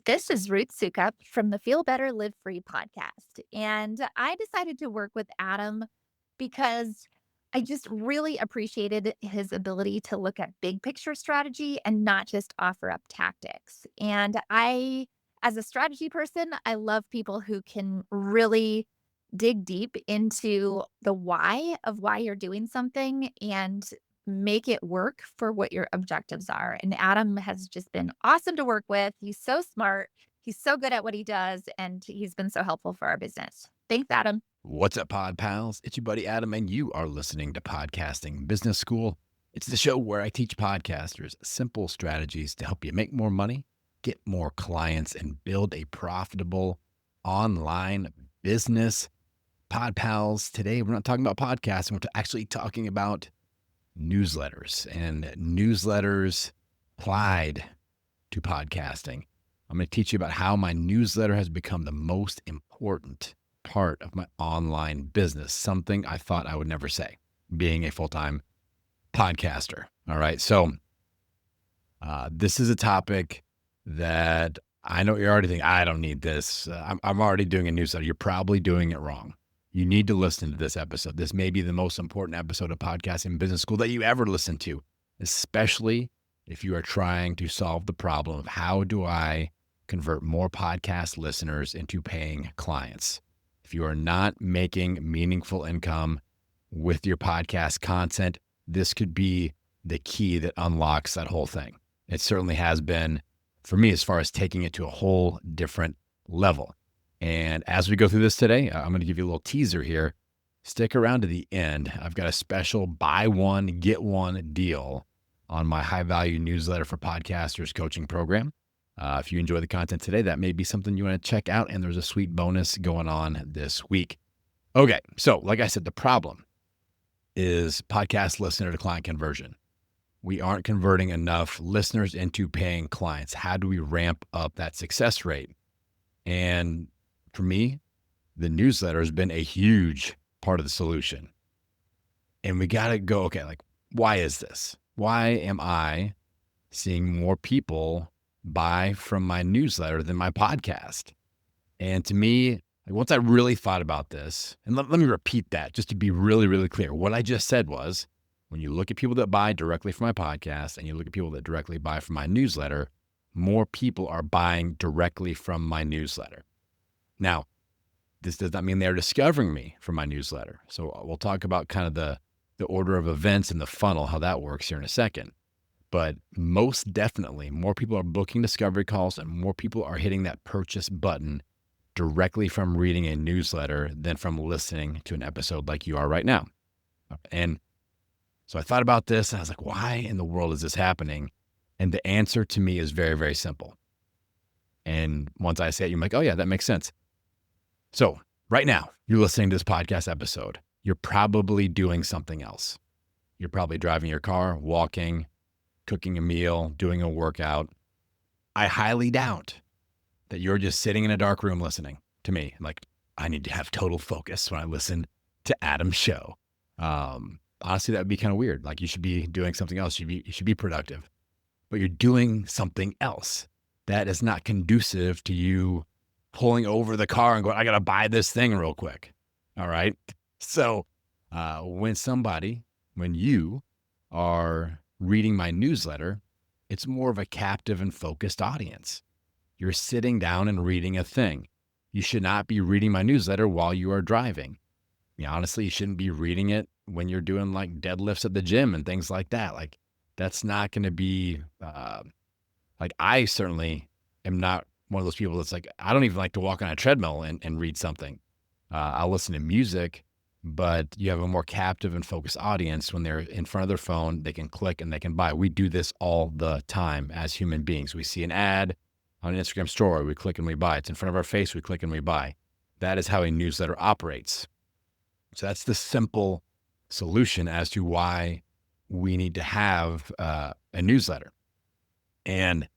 This is Ruth Sukup from the Feel Better Live Free podcast. And I decided to work with Adam because I just really appreciated his ability to look at big picture strategy and not just offer up tactics. As a strategy person, I love people who can really dig deep into the why you're doing something and make it work for what your objectives are. And Adam has just been awesome to work with. He's so smart. He's so good at what he does, and he's been so helpful for our business. Thanks, Adam. What's up, Pod Pals? It's your buddy Adam, and you are listening to Podcasting Business School. It's the show where I teach podcasters simple strategies to help you make more money, get more clients, and build a profitable online business. Pod Pals, today we're not talking about podcasting, we're actually talking about newsletters and newsletters applied to podcasting. I'm going to teach you about how my newsletter has become the most important part of my online business, something I thought I would never say, being a full-time podcaster. All right. So this is a topic that I know you're already thinking, I don't need this. I'm already doing a newsletter. You're probably doing it wrong. You need to listen to this episode. This may be the most important episode of Podcasting Business School that you ever listen to, especially if you are trying to solve the problem of how do I convert more podcast listeners into paying clients. If you are not making meaningful income with your podcast content, this could be the key that unlocks that whole thing. It certainly has been for me as far as taking it to a whole different level. And as we go through this today, I'm going to give you a little teaser here. Stick around to the end. I've got a special buy one, get one deal on my high value newsletter for podcasters coaching program. If you enjoy the content today, that may be something you want to check out. And there's a sweet bonus going on this week. Okay. So like I said, the problem is podcast listener to client conversion. We aren't converting enough listeners into paying clients. How do we ramp up that success rate? And for me, the newsletter has been a huge part of the solution. And we got to go, okay, like, why is this? Why am I seeing more people buy from my newsletter than my podcast? And to me, like, once I really thought about this, and let me repeat that just to be really, really clear. What I just said was, when you look at people that buy directly from my podcast and you look at people that directly buy from my newsletter, more people are buying directly from my newsletter. Now, this does not mean they're discovering me from my newsletter. So we'll talk about kind of the order of events in the funnel, how that works here in a second. But most definitely, more people are booking discovery calls and more people are hitting that purchase button directly from reading a newsletter than from listening to an episode like you are right now. And so I thought about this and I was like, why in the world is this happening? And the answer to me is very, very simple. And once I say it, you're like, oh yeah, that makes sense. So right now, you're listening to this podcast episode. You're probably doing something else. You're probably driving your car, walking, cooking a meal, doing a workout. I highly doubt that you're just sitting in a dark room listening to me. Like, I need to have total focus when I listen to Adam's show. Honestly, that would be kind of weird. Like, you should be doing something else. You should be productive, but you're doing something else that is not conducive to you pulling over the car and going, I got to buy this thing real quick. All right. So when you are reading my newsletter, it's more of a captive and focused audience. You're sitting down and reading a thing. You should not be reading my newsletter while you are driving. Honestly, you shouldn't be reading it when you're doing like deadlifts at the gym and things like that. Like, that's not going to be, I certainly am not one of those people that's like, I don't even like to walk on a treadmill and read something. I'll listen to music, but you have a more captive and focused audience when they're in front of their phone, they can click and they can buy. We do this all the time as human beings. We see an ad on an Instagram story, we click and we buy. It's in front of our face, we click and we buy. That is how a newsletter operates. So that's the simple solution as to why we need to have a newsletter. And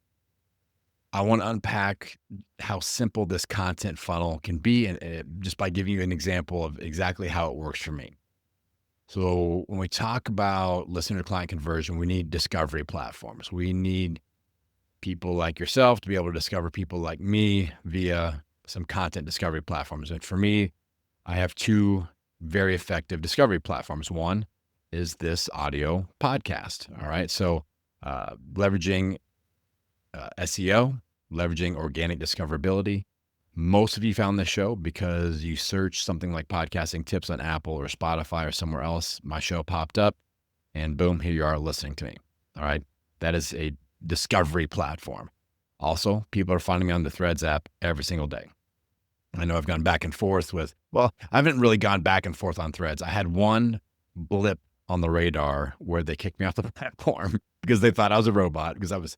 I want to unpack how simple this content funnel can be, and just by giving you an example of exactly how it works for me. So when we talk about listener to client conversion, we need discovery platforms. We need people like yourself to be able to discover people like me via some content discovery platforms. And for me, I have two very effective discovery platforms. One is this audio podcast. All right. So, leveraging SEO, leveraging organic discoverability. Most of you found this show because you searched something like podcasting tips on Apple or Spotify or somewhere else. My show popped up and boom, here you are listening to me. All right. That is a discovery platform. Also, people are finding me on the Threads app every single day. I know I've gone back and forth I haven't really gone back and forth on Threads. I had one blip on the radar where they kicked me off the platform because they thought I was a robot because I was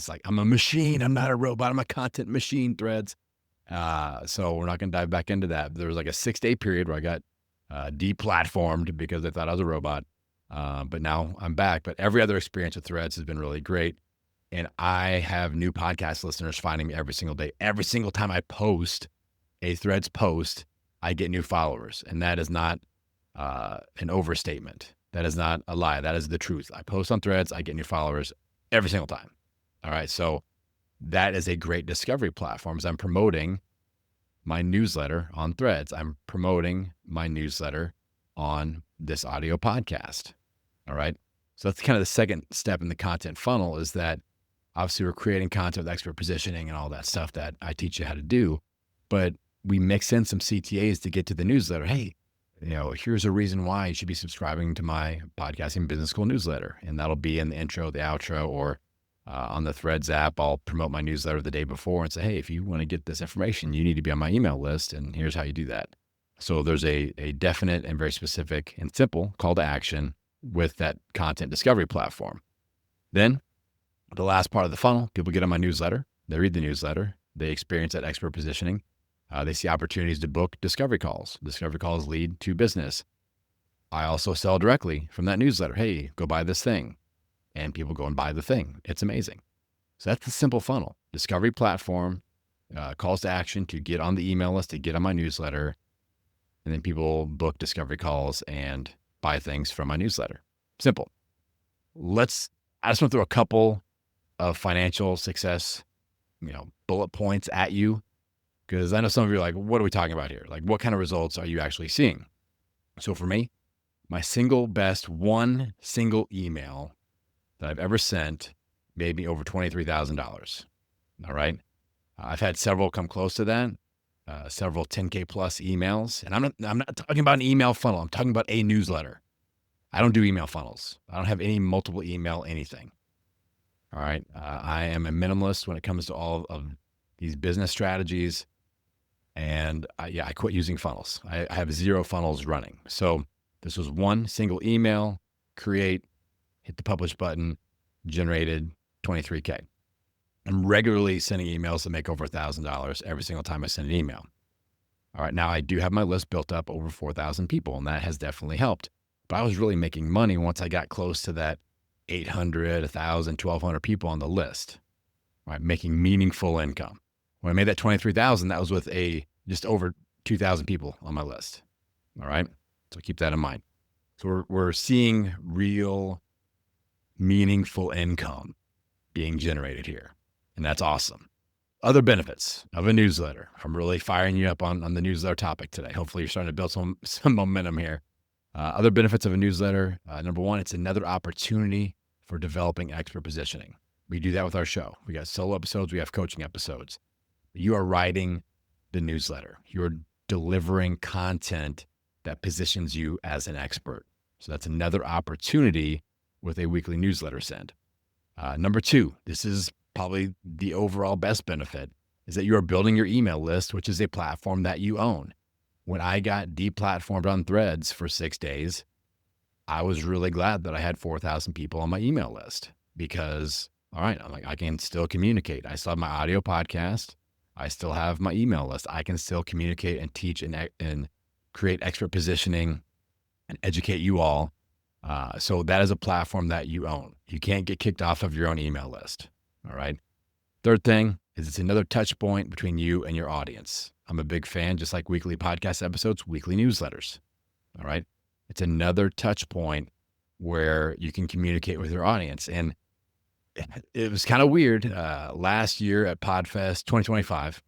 like, I'm a machine. I'm not a robot. I'm a content machine, Threads. So we're not going to dive back into that. There was like a 6-day period where I got deplatformed because they thought I was a robot. But now I'm back. But every other experience with Threads has been really great. And I have new podcast listeners finding me every single day. Every single time I post a Threads post, I get new followers. And that is not an overstatement. That is not a lie. That is the truth. I post on Threads, I get new followers every single time. All right. So that is a great discovery platform. As I'm promoting my newsletter on Threads, I'm promoting my newsletter on this audio podcast. All right. So that's kind of the second step in the content funnel is that obviously we're creating content with expert positioning and all that stuff that I teach you how to do, but we mix in some CTAs to get to the newsletter. Hey, here's a reason why you should be subscribing to my Podcasting Business School newsletter. And that'll be in the intro, the outro, or on the Threads app. I'll promote my newsletter the day before and say, hey, if you want to get this information, you need to be on my email list. And here's how you do that. So there's a definite and very specific and simple call to action with that content discovery platform. Then the last part of the funnel, people get on my newsletter. They read the newsletter. They experience that expert positioning. They see opportunities to book discovery calls. Discovery calls lead to business. I also sell directly from that newsletter. Hey, go buy this thing. And people go and buy the thing. It's amazing. So that's the simple funnel. Discovery platform, calls to action to get on the email list, to get on my newsletter. And then people book discovery calls and buy things from my newsletter. Simple. I just want to throw a couple of financial success, bullet points at you. Because I know some of you are like, what are we talking about here? Like, what kind of results are you actually seeing? So for me, my one single email that I've ever sent made me over $23,000. All right. I've had several come close to that, several 10K plus emails. And I'm not talking about an email funnel. I'm talking about a newsletter. I don't do email funnels. I don't have any multiple email anything. All right. I am a minimalist when it comes to all of these business strategies. And I quit using funnels. I have 0 funnels running. So this was one single email, hit the publish button, generated 23K. I'm regularly sending emails that make over $1,000 every single time I send an email. All right. Now I do have my list built up over 4,000 people, and that has definitely helped. But I was really making money once I got close to that 800, 1,000, 1,200 people on the list, right? Making meaningful income. When I made that 23,000, that was with just over 2,000 people on my list. All right. So keep that in mind. So we're seeing real meaningful income being generated here. And that's awesome. Other benefits of a newsletter. I'm really firing you up on the newsletter topic today. Hopefully you're starting to build some momentum here. Other benefits of a newsletter. Number one, it's another opportunity for developing expert positioning. We do that with our show. We got solo episodes. We have coaching episodes. You are writing the newsletter. You're delivering content that positions you as an expert. So that's another opportunity with a weekly newsletter send. Number two, this is probably the overall best benefit, is that you are building your email list, which is a platform that you own. When I got deplatformed on Threads for 6 days, I was really glad that I had 4,000 people on my email list because, all right, I'm like, I can still communicate. I still have my audio podcast. I still have my email list. I can still communicate and teach and create expert positioning and educate you all. So that is a platform that you own. You can't get kicked off of your own email list. All right. Third thing is it's another touch point between you and your audience. I'm a big fan, just like weekly podcast episodes, weekly newsletters. All right. It's another touch point where you can communicate with your audience. And it was kind of weird. Last year at Podfest 2025,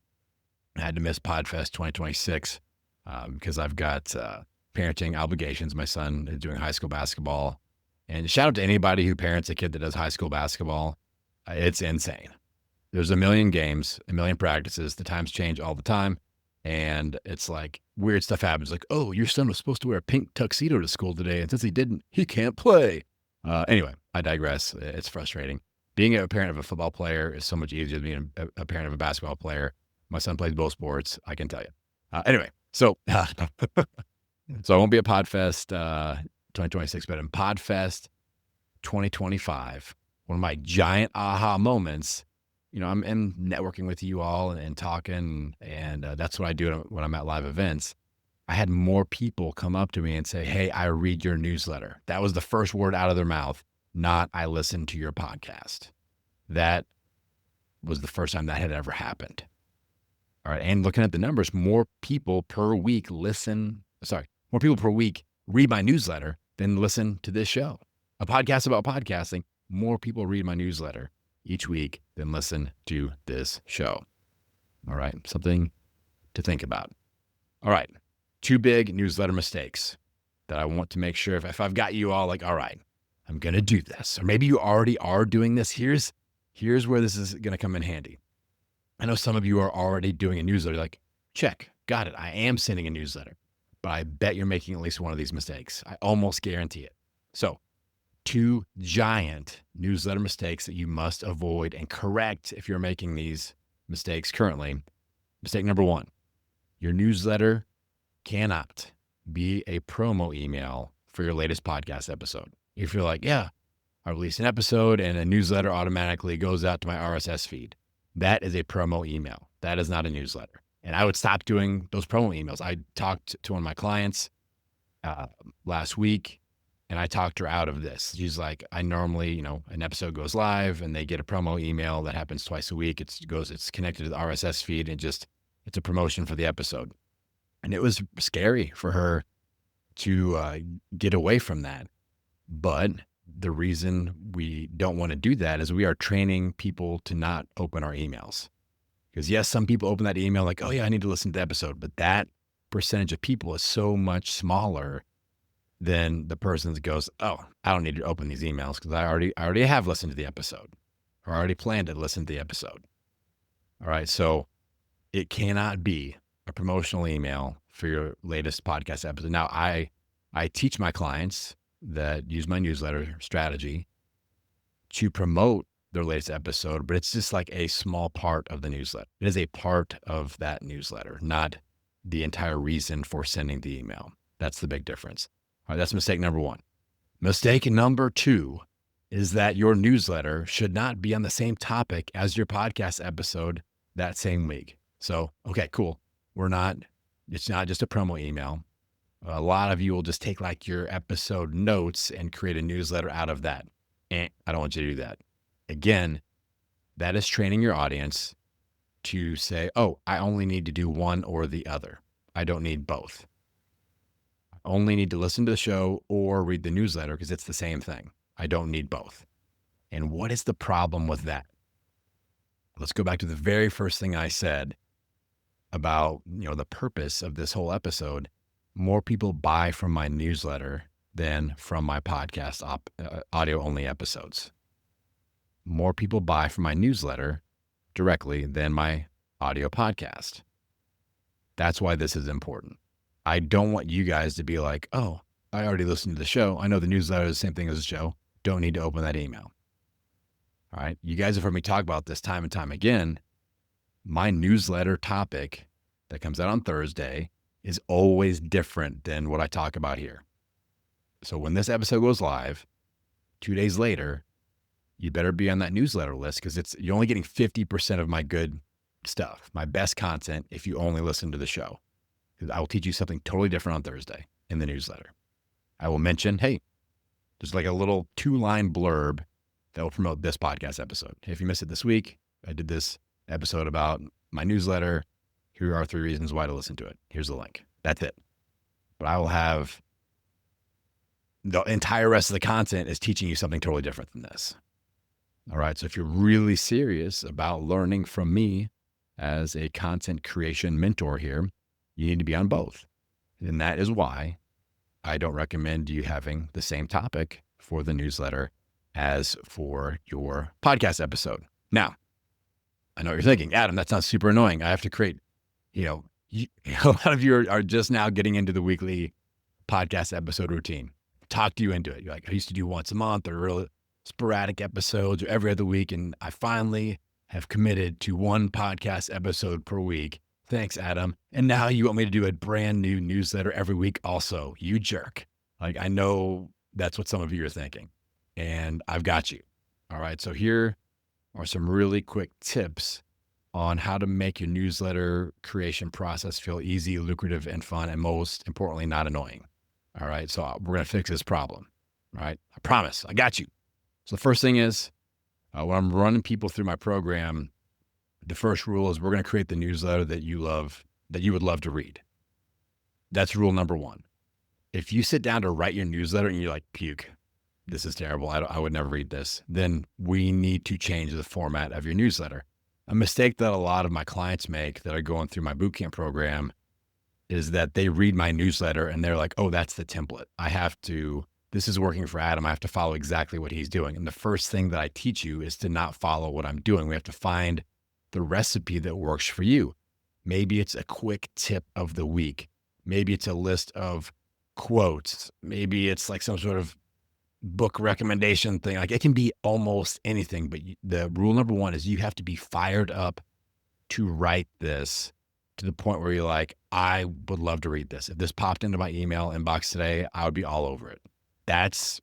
I had to miss Podfest 2026 because I've got parenting obligations. My son is doing high school basketball. And shout out to anybody who parents a kid that does high school basketball. It's insane. There's a million games, a million practices. The times change all the time. And it's like weird stuff happens. Like, oh, your son was supposed to wear a pink tuxedo to school today. And since he didn't, he can't play. Anyway, I digress. It's frustrating. Being a parent of a football player is so much easier than being a parent of a basketball player. My son plays both sports, I can tell you. Anyway, so so I won't be at Podfest 2026, but in Podfest 2025, one of my giant aha moments, I'm networking with you all and talking, and that's what I do when I'm at live events. I had more people come up to me and say, "Hey, I read your newsletter." That was the first word out of their mouth, not "I listen to your podcast." That was the first time that had ever happened. All right. And looking at the numbers, more people per week read my newsletter than listen to this show. A podcast about podcasting, more people read my newsletter each week than listen to this show. All right. Something to think about. All right. 2 big newsletter mistakes that I want to make sure if I've got you all like, all right, I'm going to do this. Or maybe you already are doing this. Here's where this is going to come in handy. I know some of you are already doing a newsletter. Like, check, got it. I am sending a newsletter, but I bet you're making at least one of these mistakes. I almost guarantee it. So 2 giant newsletter mistakes that you must avoid and correct if you're making these mistakes currently. Mistake number 1, your newsletter cannot be a promo email for your latest podcast episode. If you're like, yeah, I release an episode and a newsletter automatically goes out to my RSS feed. That is a promo email. That is not a newsletter. And I would stop doing those promo emails. I talked to one of my clients last week, and I talked her out of this. She's like, I normally, an episode goes live and they get a promo email that happens twice a week. It's connected to the RSS feed and it's a promotion for the episode. And it was scary for her to get away from that. But the reason we don't want to do that is we are training people to not open our emails. Because yes, some people open that email like, oh yeah, I need to listen to the episode. But that percentage of people is so much smaller than the person that goes, oh, I don't need to open these emails because I already have listened to the episode or already planned to listen to the episode. All right. So it cannot be a promotional email for your latest podcast episode. Now, I teach my clients that use my newsletter strategy to promote their latest episode, but it's just like a small part of the newsletter. It is a part of that newsletter, not the entire reason for sending the email. That's the big difference. All right, that's mistake number 1. Mistake number 2 is that your newsletter should not be on the same topic as your podcast episode that same week. So, okay, cool. It's not just a promo email. A lot of you will just take like your episode notes and create a newsletter out of that. I don't want you to do that. Again, that is training your audience to say, oh, I only need to do one or the other. I don't need both. I only need to listen to the show or read the newsletter because it's the same thing. I don't need both. And what is the problem with that? Let's go back to the very first thing I said about, the purpose of this whole episode. More people buy from my newsletter than from my podcast audio only episodes. More people buy from my newsletter directly than my audio podcast. That's why this is important. I don't want you guys to be like, oh, I already listened to the show. I know the newsletter is the same thing as the show. Don't need to open that email. All right. You guys have heard me talk about this time and time again. My newsletter topic that comes out on Thursday is always different than what I talk about here. So when this episode goes live, 2 days later, you better be on that newsletter list because you're only getting 50% of my good stuff, my best content, if you only listen to the show. Because I will teach you something totally different on Thursday in the newsletter. I will mention, hey, there's like a little 2-line blurb that will promote this podcast episode. If you missed it this week, I did this episode about my newsletter. Here are 3 reasons why to listen to it. Here's the link. That's it. But I will have the entire rest of the content is teaching you something totally different than this. All right. So if you're really serious about learning from me as a content creation mentor here, you need to be on both. And that is why I don't recommend you having the same topic for the newsletter as for your podcast episode. Now, I know what you're thinking, Adam, that sounds super annoying. I have to create, you know, a lot of you are just now getting into the weekly podcast episode routine. Talked you into it. You're like, I used to do once a month or real sporadic episodes or every other week. And I finally have committed to one podcast episode per week. Thanks, Adam. And now you want me to do a brand new newsletter every week also. You jerk. Like, I know that's what some of you are thinking. And I've got you. All right. So here are some really quick tips on how to make your newsletter creation process feel easy, lucrative, and fun, and most importantly, not annoying. All right. So we're going to fix this problem. All right. I promise. I got you. So the first thing is when I'm running people through my program, the first rule is we're going to create the newsletter that you love, that you would love to read. That's rule number one. If you sit down to write your newsletter and you're like, puke, this is terrible. I would never read this. Then we need to change the format of your newsletter. A mistake that a lot of my clients make that are going through my bootcamp program is that they read my newsletter and they're like, oh, that's the template. This is working for Adam. I have to follow exactly what he's doing. And the first thing that I teach you is to not follow what I'm doing. We have to find the recipe that works for you. Maybe it's a quick tip of the week. Maybe it's a list of quotes. Maybe it's like some sort of book recommendation thing. Like, it can be almost anything, but the rule number one is you have to be fired up to write this to the point where you're like, I would love to read this. If this popped into my email inbox today, I would be all over it. That's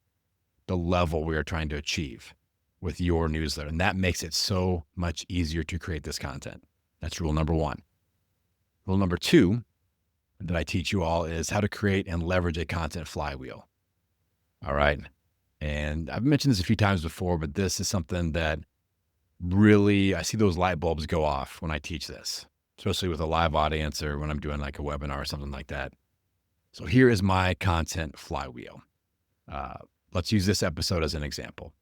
the level we are trying to achieve with your newsletter. And that makes it so much easier to create this content. That's rule number one. Rule number two that I teach you all is how to create and leverage a content flywheel. All right. And I've mentioned this a few times before, but this is something that really, I see those light bulbs go off when I teach this, especially with a live audience or when I'm doing like a webinar or something like that. So here is my content flywheel. Let's use this episode as an example.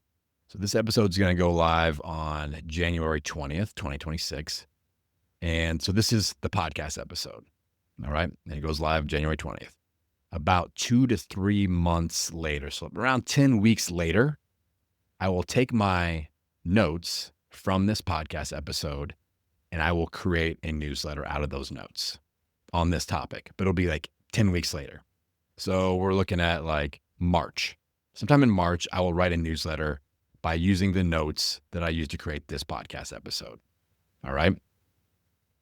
So this episode is going to go live on January 20th, 2026. And so this is the podcast episode. All right. And it goes live January 20th. About 2 to 3 months later, so around 10 weeks later, I will take my notes from this podcast episode and I will create a newsletter out of those notes on this topic, but it'll be like 10 weeks later. So we're looking at like March. Sometime in March, I will write a newsletter by using the notes that I used to create this podcast episode. All right.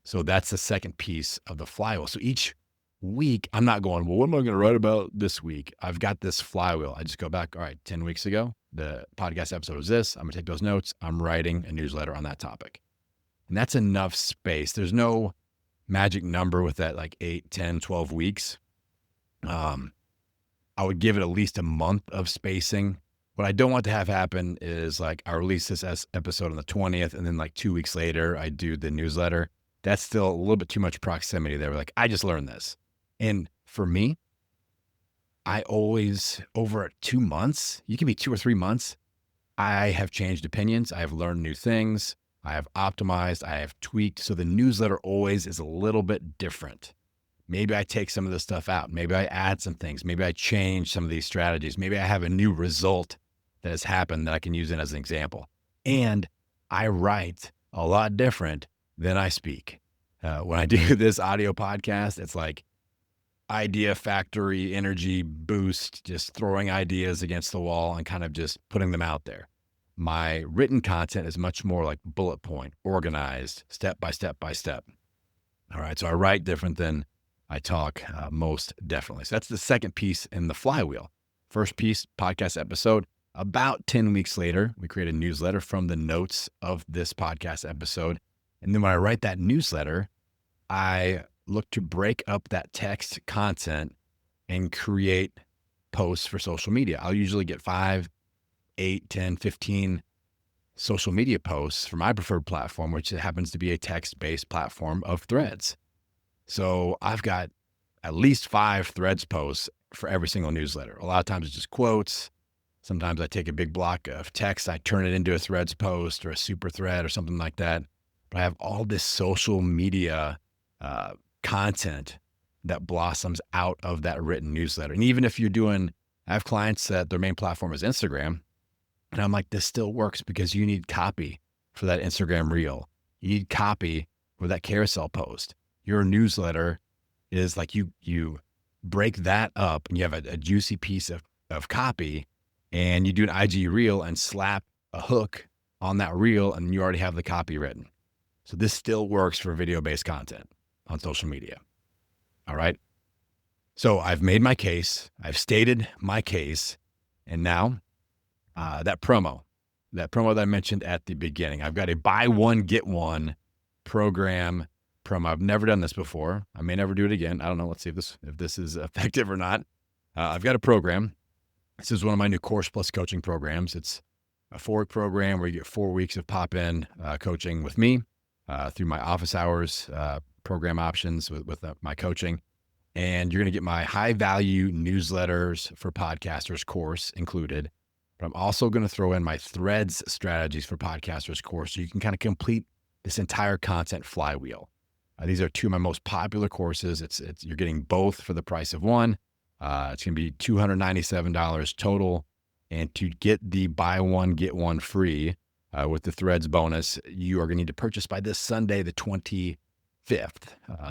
So that's the second piece of the flywheel. So each week, I'm not going, well, what am I going to write about this week? I've got this flywheel. I just go back. All right, 10 weeks ago, the podcast episode was this. I'm going to take those notes. I'm writing a newsletter on that topic. And that's enough space. There's no magic number with that, like 8, 10, 12 weeks. I would give it at least a month of spacing. What I don't want to have happen is like I release this episode on the 20th and then like 2 weeks later, I do the newsletter. That's still a little bit too much proximity there. Like, I just learned this. And for me, I always, over 2 months, you can be 2 or 3 months, I have changed opinions. I have learned new things. I have optimized. I have tweaked. So the newsletter always is a little bit different. Maybe I take some of this stuff out. Maybe I add some things. Maybe I change some of these strategies. Maybe I have a new result that has happened that I can use it as an example. And I write a lot different than I speak. When I do this audio podcast, it's like idea factory, energy boost, just throwing ideas against the wall and kind of just putting them out there. My written content is much more like bullet point, organized, step by step by step. All right. So I write different than I talk, most definitely. So that's the second piece in the flywheel. First piece, podcast episode. About 10 weeks later, we create a newsletter from the notes of this podcast episode. And then when I write that newsletter, I look to break up that text content and create posts for social media. I'll usually get 5, 8, 10, 15 social media posts for my preferred platform, which happens to be a text-based platform of Threads. So I've got at least 5 Threads posts for every single newsletter. A lot of times it's just quotes. Sometimes I take a big block of text, I turn it into a threads post or a super thread or something like that. But I have all this social media uh, content that blossoms out of that written newsletter. And even if you're doing, I have clients that their main platform is Instagram. And I'm like, this still works because you need copy for that Instagram reel. You need copy for that carousel post. Your newsletter is like you break that up and you have a juicy piece of copy and you do an IG reel and slap a hook on that reel and you already have the copy written. So this still works for video-based content on social media. All right. So I've made my case. I've stated my case. And now that promo that I mentioned at the beginning, I've got a buy one, get one program promo. I've never done this before. I may never do it again. I don't know. Let's see if this is effective or not. I've got a program. This is one of my new Course Plus coaching programs. It's a 4-week program where you get 4 weeks of pop-in coaching with me through my office hours program options with my coaching. And you're going to get my high value newsletters for podcasters course included. But I'm also going to throw in my threads strategies for podcasters course so you can kind of complete this entire content flywheel. These are two of my most popular courses. It's you're getting both for the price of one. It's going to be $297 total. And to get the buy one, get one free with the threads bonus, you are going to need to purchase by this Sunday, the 25th.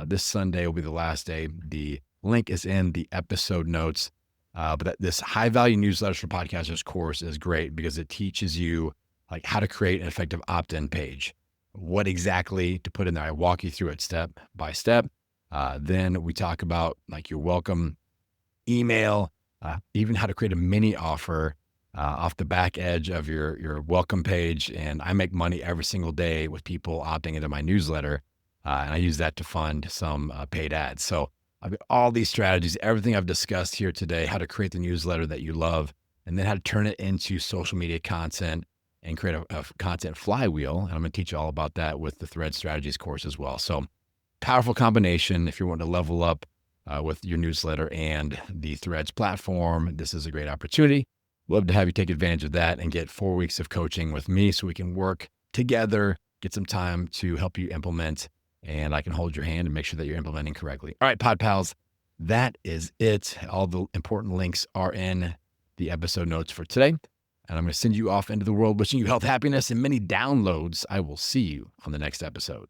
This Sunday will be the last day. The link is in the episode notes. But this high value newsletters for podcasters course is great because it teaches you like how to create an effective opt-in page, what exactly to put in there. I walk you through it step by step. Then we talk about like your welcome email, even how to create a mini offer off the back edge of your welcome page. And I make money every single day with people opting into my newsletter. And I use that to fund some paid ads. So I've got all these strategies, everything I've discussed here today, how to create the newsletter that you love, and then how to turn it into social media content and create a content flywheel. And I'm going to teach you all about that with the Thread Strategies course as well. So powerful combination if you're wanting to level up with your newsletter and the Threads platform. This is a great opportunity. Love to have you take advantage of that and get 4 weeks of coaching with me so we can work together, get some time to help you implement, and I can hold your hand and make sure that you're implementing correctly. All right, Pod Pals, that is it. All the important links are in the episode notes for today. And I'm going to send you off into the world wishing you health, happiness, and many downloads. I will see you on the next episode.